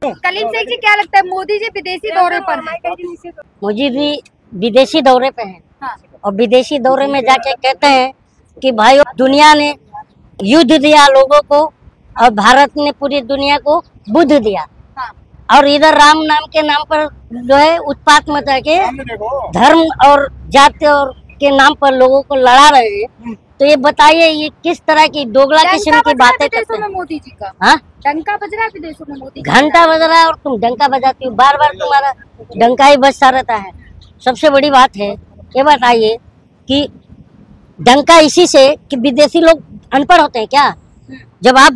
थे। कलीम शेख जी, क्या लगता है मोदी जी विदेशी दौरे पर हैं? मोदी भी विदेशी दौरे पे हैं। हाँ। और विदेशी दौरे में जाके कहते हैं कि भाई दुनिया ने युद्ध दिया लोगों को और भारत ने पूरी दुनिया को बुद्ध दिया। हाँ। और इधर राम नाम के नाम पर जो है उत्पात मचा के धर्म और जाति और के नाम पर लोगों को लड़ा रहे हैं। तो ये बताइए ये किस तरह की दोगला किस्म की बातें करते हैं? मोदी जी का हाँ, डंका बज रहा है विदेशों में मोदी जी घंटा बज रहा है और तुम डंका बजाती हो, बार बार तुम्हारा डंका ही बजता रहता है। सबसे बड़ी बात है ये बताइए कि डंका इसी से कि विदेशी लोग अनपढ़ होते हैं क्या? जब आप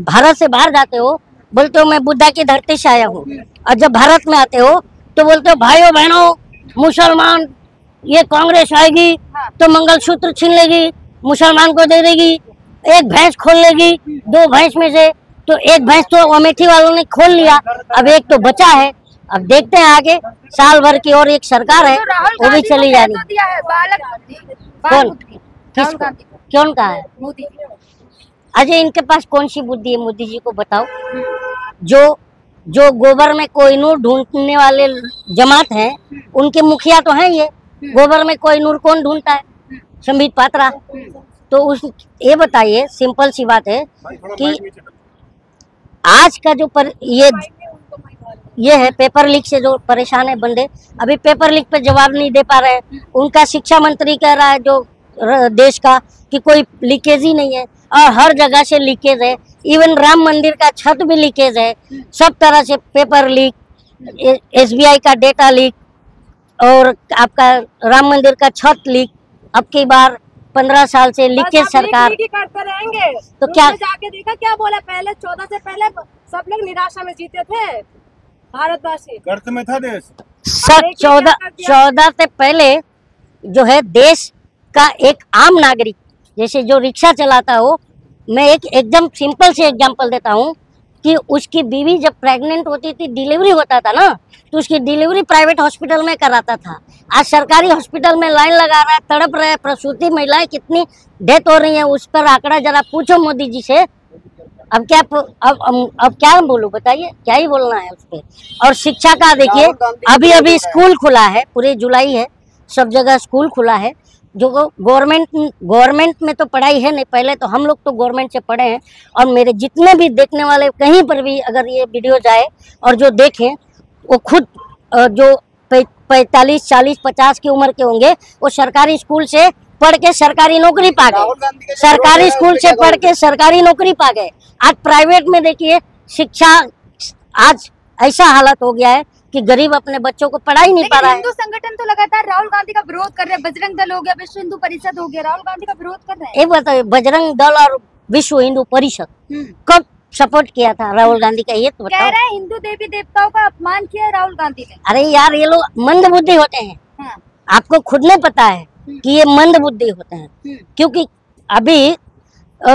भारत से बाहर जाते हो बोलते हो मैं बुद्धा की धरती से आया हूँ, और जब भारत में आते हो तो बोलते हो भाइयों बहनों मुसलमान ये कांग्रेस आएगी तो मंगलसूत्र छीन लेगी, मुसलमान को दे देगी, एक भैंस खोल लेगी, 2 भैंस में से तो एक भैंस तो अमेठी वालों ने खोल लिया, अब एक तो बचा है। अब देखते हैं आगे साल भर की और एक सरकार है वो भी चली जा रही है। कौन किसको कौन कहा है? मोदी। अजय इनके पास कौन सी बुद्धि है? मोदी जी को बताओ। जो गोबर में कोहिनूर ढूंढने वाले जमात हैं उनके मुखिया तो हैं ये। गोबर में कोहिनूर कौन ढूंढता है? संबित पात्रा। तो उस ये बताइए सिंपल सी बात है कि आज का जो ये है पेपर लीक से जो परेशान है बंदे, अभी पेपर लीक पे जवाब नहीं दे पा रहे हैं। उनका शिक्षा मंत्री कह रहा है जो देश का कि कोई लीकेज ही नहीं है, और हर जगह से लीकेज है। इवन राम मंदिर का छत भी लीकेज है, सब तरह से पेपर लीक, SBI का डेटा लीक और आपका राम मंदिर का छत लीक। अब की बार 15 साल से लीकेज सरकार करते रहेंगे। तो क्या जाके देखा क्या बोला? पहले 14 से पहले सब लोग निराशा में जीते थे, भारतवासी गर्त में था देश। सब 14 से पहले जो है देश का एक आम नागरिक जैसे जो रिक्शा चलाता हो, मैं एक एकदम सिंपल से एग्जांपल देता हूँ कि उसकी बीवी जब प्रेग्नेंट होती थी, डिलीवरी होता था ना, तो उसकी डिलीवरी प्राइवेट हॉस्पिटल में कराता था। आज सरकारी हॉस्पिटल में लाइन लगा रहा है, तड़प रहे प्रसूति महिलाएं, कितनी डेथ हो रही है, उस पर आंकड़ा जरा पूछो मोदी जी से। अब क्या बोलूं बताइए, क्या ही बोलना है उस पर। और शिक्षा का देखिए अभी स्कूल खुला है, पूरे जुलाई है, सब जगह स्कूल खुला है। जो गवर्नमेंट में तो पढ़ाई है नहीं, पहले तो हम लोग तो गवर्नमेंट से पढ़े हैं। और मेरे जितने भी देखने वाले कहीं पर भी अगर ये वीडियो जाए और जो देखें वो खुद जो 45, 40, 50 की उम्र के होंगे वो सरकारी स्कूल से पढ़ के सरकारी नौकरी पा गए, सरकारी स्कूल से पढ़ के सरकारी नौकरी पा गए। आज प्राइवेट में देखिए शिक्षा, आज ऐसा हालत हो गया है कि गरीब अपने बच्चों को पढ़ा ही नहीं पा रहा है। हिंदू संगठन तो लगातार राहुल गांधी का विरोध कर रहे हैं, बजरंग दल हो गया, विश्व हिंदू परिषद हो गया, राहुल गांधी का विरोध कर रहे हैं। एक बताइए बजरंग दल और विश्व हिंदू परिषद कब सपोर्ट किया था राहुल गांधी का? ये तो बताओ। कह रहे हैं हिंदू देवी देवताओं का अपमान किया राहुल गांधी ने। अरे यार ये लोग मंद बुद्धि होते हैं। हाँ। आपको खुद नहीं पता है कि ये मंद बुद्धि होते हैं, क्योंकि अभी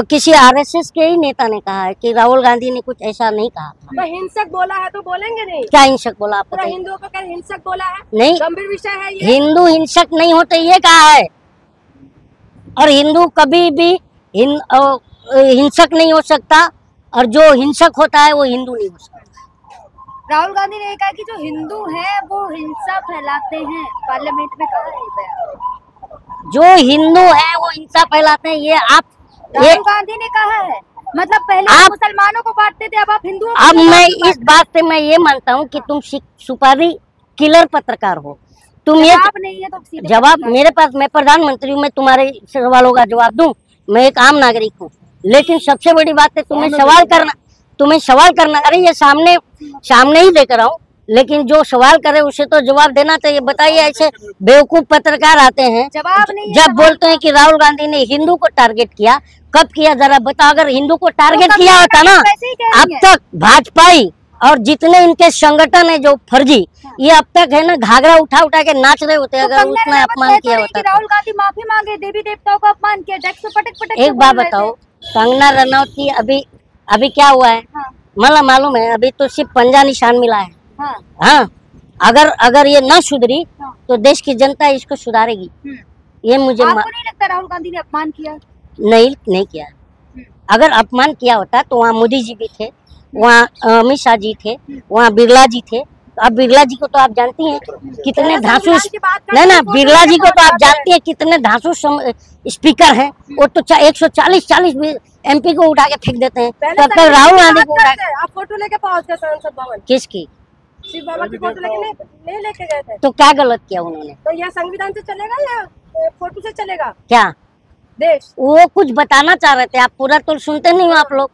किसी RSS के ही नेता ने कहा है कि राहुल गांधी ने कुछ ऐसा नहीं कहा था। तो हिंसक बोला है तो बोलेंगे नहीं? क्या हिंसक बोला आपको? हिंदुओं को क्या हिंसक बोला है? नहीं, गंभीर विषय है ये। हिंदू हिंसक नहीं होते ये कहा है, और हिंदू कभी भी हिंसक नहीं हो सकता, और जो हिंसक होता है वो हिंदू नहीं हो सकता। राहुल गांधी ने कहा कि जो हिंदू हैं वो हिंसा फैलाते हैं, पार्लियामेंट में कहा है। जो हिंदू है वो हिंसा फैलाते हैं, ये आप राहुल गांधी ने कहा है। मतलब पहले आप मुसलमानों को बांटते थे, अब आप हिंदुओं को। अब मैं इस बात से मैं ये मानता हूँ कि तुम सुपारी किलर पत्रकार हो। तुम ये नहीं है तो जवाब मेरे पास, मैं प्रधानमंत्री हूँ, मैं तुम्हारे सवालों का जवाब दूं? मैं एक आम नागरिक हूँ। लेकिन सबसे बड़ी बात है तुम्हें सवाल करना। अरे ये सामने ही देख रहा हूँ, लेकिन जो सवाल करे उसे तो जवाब देना चाहिए। बताइए ऐसे बेवकूफ पत्रकार आते हैं जवाब नहीं, जब बोलते हैं कि राहुल गांधी ने हिंदू को टारगेट किया। कब किया जरा बताओ? अगर हिंदू को टारगेट किया होता ना, अब तक भाजपाई और जितने इनके संगठन है जो फर्जी, ये अब तक है ना घाघरा उठा के नाच रहे होते अगर उसने अपमान किया होता। राहुल गांधी माफी मांगे, देवी देवताओं को अपमान किया, डेस्क पे पटक एक बात बताओ, कंगना रनौत की अभी क्या हुआ है? मतलब मालूम है, अभी तो सिर्फ पंजा निशान मिला है। हाँ, अगर ये ना सुधरी तो देश की जनता इसको सुधारेगी। ये मुझे आपको नहीं लगता राहुल गांधी ने अपमान किया? नहीं किया। अगर अपमान किया होता तो वहाँ मोदी जी भी थे, वहाँ अमित शाह जी थे, वहाँ बिरला जी थे। अब बिरला जी को तो आप जानती हैं कितने धांसू, नहीं ना, बिरला जी को तो आप जानती हैं कितने धांसू स्पीकर हैं। वो तो 140 MP को उठा के फेंक देते हैं। तब तक राहुल गांधी को उठा के, आप फोटो लेके पहुंच गए संसद भवन। किसकी? शिव बाबा की फोटो लेके नहीं लेके गए थे। तो क्या गलत किया उन्होंने? तो यह संविधान से चलेगा या फोटो से चलेगा क्या देश? वो कुछ बताना चाह रहे थे, आप पूरा तो सुनते नहीं हो आप लोग,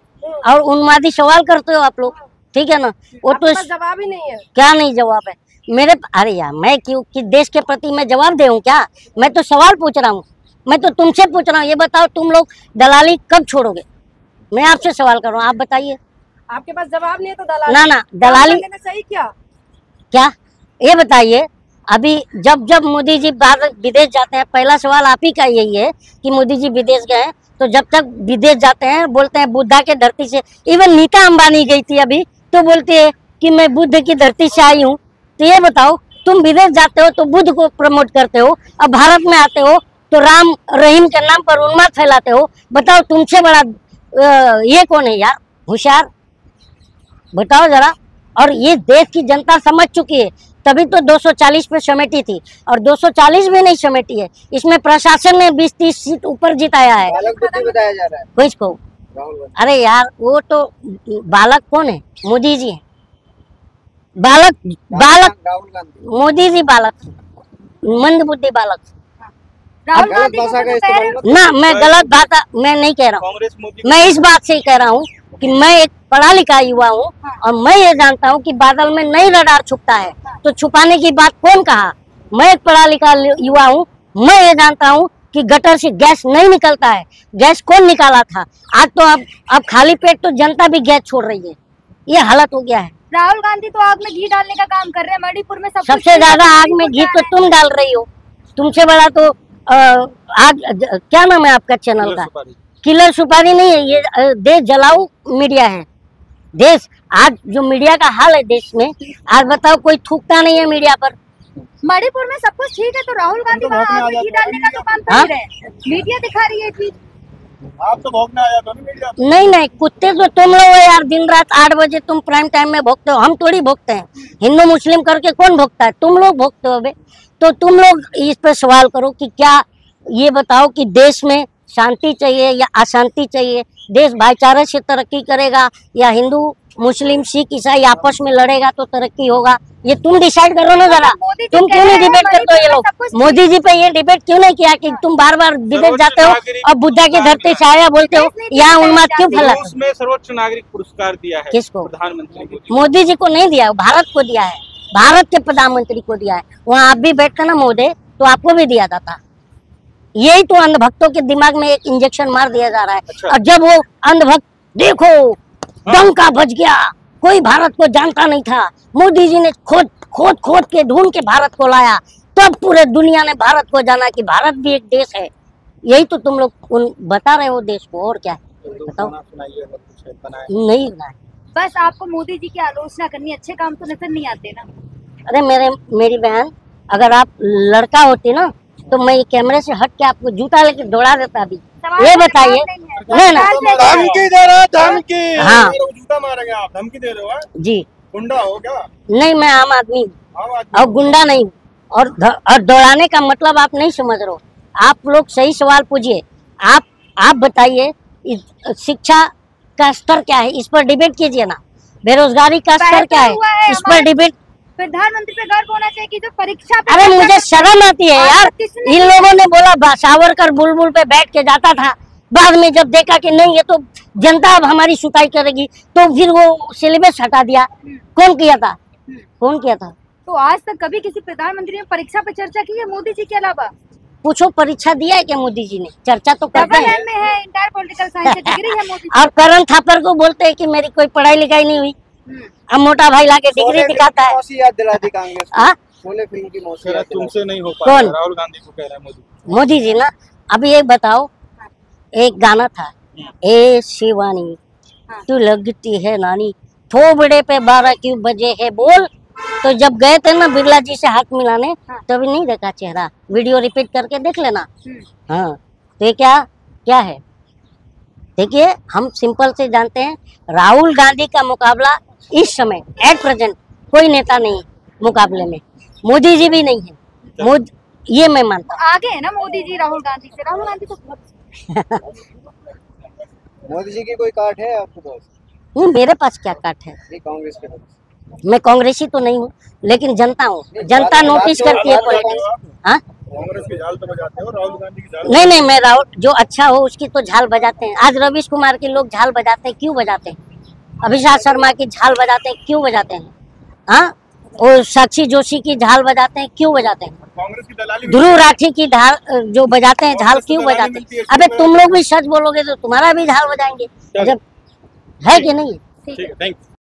और उन्मादी सवाल करते हो आप लोग, ठीक है ना। वो तो जवाब ही नहीं है। क्या नहीं जवाब है मेरे? अरे यार, मैं क्यों कि देश के प्रति मैं जवाब दूं क्या? मैं तो सवाल पूछ रहा हूँ, मैं तो तुमसे पूछ रहा हूँ। ये बताओ तुम लोग दलाली कब छोड़ोगे? मैं आपसे सवाल कर रहा हूँ, आप बताइए। आपके पास जवाब नहीं है तो दलाली, ना दलाली सही क्या ये बताइए। अभी जब मोदी जी बाहर विदेश जाते हैं, पहला सवाल आप ही का यही है कि मोदी जी विदेश गए, तो जब तक विदेश जाते हैं बोलते हैं बुद्धा के धरती से। इवन नीता अंबानी गई थी अभी, तो बोलती है कि मैं बुद्ध की धरती से आई हूँ। तो ये बताओ, तुम विदेश जाते हो तो बुद्ध को प्रमोट करते हो, अब भारत में आते हो तो राम रहीम के नाम पर उन्माद फैलाते हो। बताओ तुमसे बड़ा ये कौन है यार, होशियार? बताओ जरा। और ये देश की जनता समझ चुकी है, तभी तो 240 पे समेटी थी, और 240 भी नहीं समेटी है, इसमें प्रशासन ने 20-30 सीट ऊपर जिताया है। बालक बुद्धि बताया जा रहा है किसको? अरे यार, वो तो बालक कौन है? मोदी जी है बालक। राहुल गांधी, मोदी जी बालक, मंद बुद्धि बालक। राहुल गलत गांधी भाषा का को इस्तेमाल मत ना, मैं गलत बात मैं नहीं कह रहा हूँ। मैं इस बात से ही कह रहा हूँ कि मैं एक पढ़ा लिखा युवा हूँ, और मैं ये जानता हूँ कि बादल में नहीं रडार छुपता है, तो छुपाने की बात कौन कहा? मैं एक पढ़ा लिखा युवा हूँ, मैं ये जानता हूँ कि गटर से गैस नहीं निकलता है। गैस कौन निकाला था? आज तो अब खाली पेट तो जनता भी गैस छोड़ रही है, ये हालत हो गया है। राहुल गांधी तो आग में घी डालने का काम कर रहे हैं। मणिपुर में सबसे ज्यादा आग में घी तो तुम डाल रही हो, तुमसे बड़ा तो आग। क्या नाम है आपका चैनल का? किलर सुपारी नहीं है, ये देश जलाऊ मीडिया है। देश आज जो मीडिया का हाल है देश में, आज बताओ कोई थूकता नहीं है मीडिया पर। मणिपुर में सब कुछ ठीक है, तो राहुल गांधी वहाँ आग में घी डालने का तो काम कर ही रहे हैं। मीडिया दिखा रही है चीज। आप तो भोगने आ जाते हो मीडिया। नहीं, कुत्ते तो तुम लोग हो यार। दिन रात 8 बजे तुम प्राइम टाइम में भोगते हो, हम थोड़ी भोगते हैं। हिंदू मुस्लिम करके कौन भोगता है? तुम लोग भोगते हो बे। तो तुम लोग इस पर सवाल करो कि क्या, ये बताओ कि देश में शांति चाहिए या अशांति चाहिए? देश भाईचारे से तरक्की करेगा या हिंदू मुस्लिम सिख ईसाई आपस में लड़ेगा तो तरक्की होगा? ये तुम डिसाइड करो ना जरा। तुम क्यों नहीं डिबेट करते हो? ये लोग मोदी जी पे ये डिबेट क्यों नहीं किया कि तुम बार बार विदेश जाते हो और बुद्धा की धरती से आया बोलते हो? यहाँ उन्माद क्यों फैलाते हो? उसमें सर्वोच्च नागरिक पुरस्कार दिया है किसको? प्रधानमंत्री मोदी जी को नहीं दिया, भारत को दिया है। भारत के प्रधानमंत्री को दिया है। वहाँ आप भी बैठते ना मोदी, तो आपको भी दिया जाता। यही तो अंधभक्तों के दिमाग में एक इंजेक्शन मार दिया जा रहा है। अच्छा। और जब वो अंधभक्त देखो डंका बज गया, कोई भारत को जानता नहीं था, मोदी जी ने खोद के ढूंढ के भारत को लाया, तब पूरे दुनिया ने भारत को जाना कि भारत भी एक देश है। यही तो तुम लोग बता रहे हो देश को, और क्या है बताओ? नहीं ना, बस आपको मोदी जी की आलोचना करनी, अच्छे काम तो नजर नहीं आते ना। अरे मेरी बहन, अगर आप लड़का होती ना तो मैं ये कैमरे से हट के आपको जूता लेके दौड़ा देता। अभी ये बताइए। नहीं ना, धमकी दे रहे हो, धमकी। हाँ। जूता मारेंगे आप, धमकी दे रहे हो? जी गुंडा हो क्या? नहीं, मैं आम आदमी हूँ और गुंडा नहीं हूँ। और दौड़ाने का मतलब आप नहीं समझ रहे हो। आप लोग सही सवाल पूछिए। आप बताइए, शिक्षा का स्तर क्या है, इस पर डिबेट कीजिए ना। बेरोजगारी का स्तर क्या है, इस पर डिबेट। प्रधानमंत्री पे गर्व होना चाहिए कि जो परीक्षा पे अरे मुझे शर्म आती है यार। इन लोगों ने बोला सावरकर बुलबुल पे बैठ के जाता था, बाद में जब देखा कि नहीं ये तो जनता अब हमारी सुताई करेगी, तो फिर वो सिलेबस हटा दिया। कौन किया था? कौन किया था? तो आज तक कभी किसी प्रधानमंत्री ने परीक्षा पे चर्चा की है मोदी जी के अलावा? पूछो, परीक्षा दिया है क्या मोदी जी ने? चर्चा तो करते हैं। में है, इंटर पॉलिटिकल साइंस से डिग्री है मोदी जी। और करण थापर को बोलते हैं कि मेरी कोई पढ़ाई लिखाई नहीं हुई। अब मोटा भाई लाके डिग्री दिखाता है। याद दिला दी कांग्रेस को। हाँ? शोले फिल्म की मौसी तुमसे नहीं हो पाया। कौन? राहुल गांधी को कह रहा है मोदी जी ना। अभी ये बताओ, एक गाना था, ए शिवानी तू लगती है नानी, थोबड़े पे 12 क्यों बजे है बोल। तो जब गए थे ना बिरला जी से हाथ मिलाने, तभी नहीं देखा चेहरा। वीडियो रिपीट करके देख लेना। हाँ, तो ये क्या है? देखिए, हम सिंपल से जानते हैं, राहुल गांधी का मुकाबला इस समय एट प्रेजेंट कोई नेता नहीं है मुकाबले में, मोदी जी भी नहीं है। ये मैं मानता हूँ। आगे है ना मोदी जी राहुल गांधी से। राहुल गांधी तो मोदी जी की कोई काट है आपके पास? नहीं, मेरे पास क्या काट है, नहीं, कांग्रेस के पास। मैं कांग्रेसी तो नहीं हूँ, लेकिन जनता हूँ, जनता नोटिस करती है पॉलिटिक्स। हाँ, कांग्रेस की झाल तो बजाते हो, राहुल गांधी की झाल। नहीं, मैं राहुल जो अच्छा हो उसकी तो झाल बजाते हैं। आज रवीश कुमार के लोग झाल बजाते हैं, क्यों बजाते हैं? अभिषेक शर्मा की झाल बजाते हैं, क्यों बजाते हैं? हाँ, और साक्षी जोशी की झाल बजाते हैं, क्यों बजाते हैं? कांग्रेस की दलाली। ध्रुव राठी की झाल जो बजाते हैं, झाल क्यों बजाते हैं? अबे तुम लोग भी सच बोलोगे तो तुम्हारा भी झाल बजाएंगे, जब है कि नहीं? ठीक है, थैंक यू।